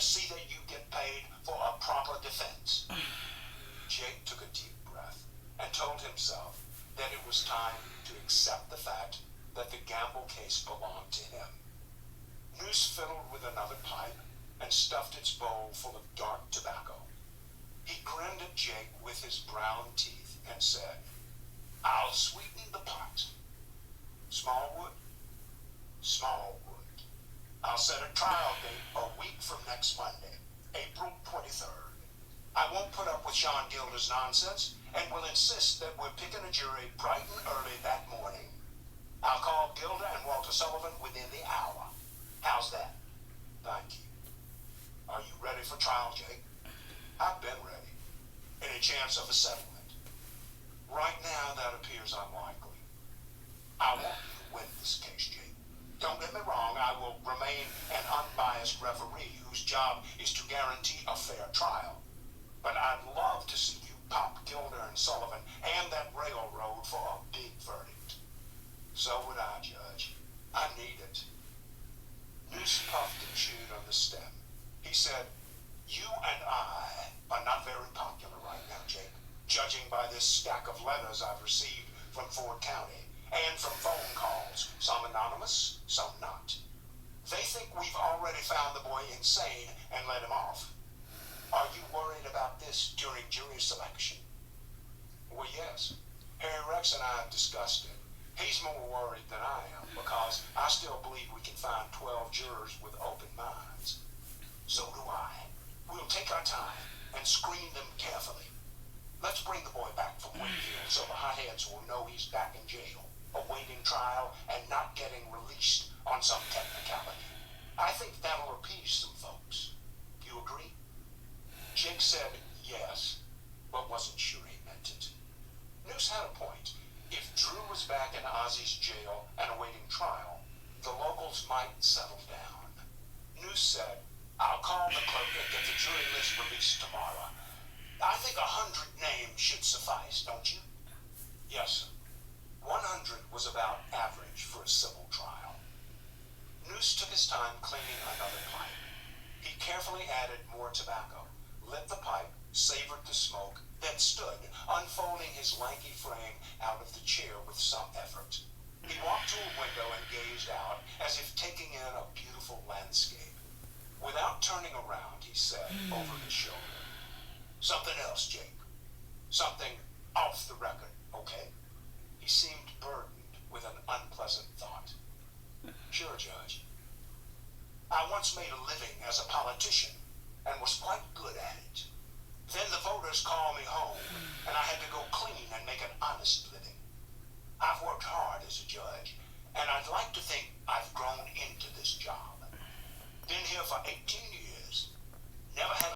see that you get paid for a proper defense. Jake took a deep breath and told himself that it was time to accept the fact that the gamble case belonged to him. Noose fiddled with another pipe and stuffed its bowl full of dark tobacco. He grinned at Jake with his brown teeth and said, "I'll sweeten the pot. Small wood? Small wood. I'll set a trial date a week from next Monday, April 23rd. I won't put up with Sean Gilder's nonsense and will insist that we're picking a jury bright and early that morning. I'll call Gilder and Walter Sullivan within the hour. How's that?" "Thank you. Are you ready for trial, Jake?" "I've been ready. Any chance of a settlement?" "Right now, that appears unlikely. I want you to win this case, Jake. Don't get me wrong, I will remain an unbiased referee whose job is to guarantee a fair trial. But I'd love to see you pop Gilder and Sullivan and that railroad for a big verdict." "So would I, Judge. I need it." Noose puffed and chewed on the stem. He said, "You and I are not very popular right now, Jake, judging by this stack of letters I've received from Ford County and from phone calls, some anonymous, some not. They think we've already found the boy insane and let him off. Are you worried about this during jury selection?" "Well, yes. Harry Rex and I have discussed it. He's more worried than I am because I still believe we can find 12 jurors with open minds." "So do I. We'll take our time and screen them carefully. Let's bring the boy back from Winfield so the hotheads will know he's back in jail, awaiting trial and not getting released on some technicality. I think that'll appease some folks. You agree?" Jake said yes, but wasn't sure he meant it. Noose had a point. If Drew was back in Ozzy's jail and awaiting trial, the locals might settle down. Noose said, "I'll call the clerk and get the jury list released tomorrow. I think 100 names should suffice, don't you?" "Yes, sir." 100 was about average for a civil trial. Noose took his time cleaning another pipe. He carefully added more tobacco, lit the pipe, savored the smoke, then stood, unfolding his lanky frame out of the chair with some effort. He walked to a window and gazed out as if taking in a beautiful landscape. Without turning around, he said over his shoulder, "Something else, Jake. Something off the record, okay?" He seemed burdened with an unpleasant thought. "Sure, Judge. I once made a living as a politician and was quite good at it. Then the voters called me home, and I had to go clean and make an honest living. I've worked hard as a judge, and I'd like to think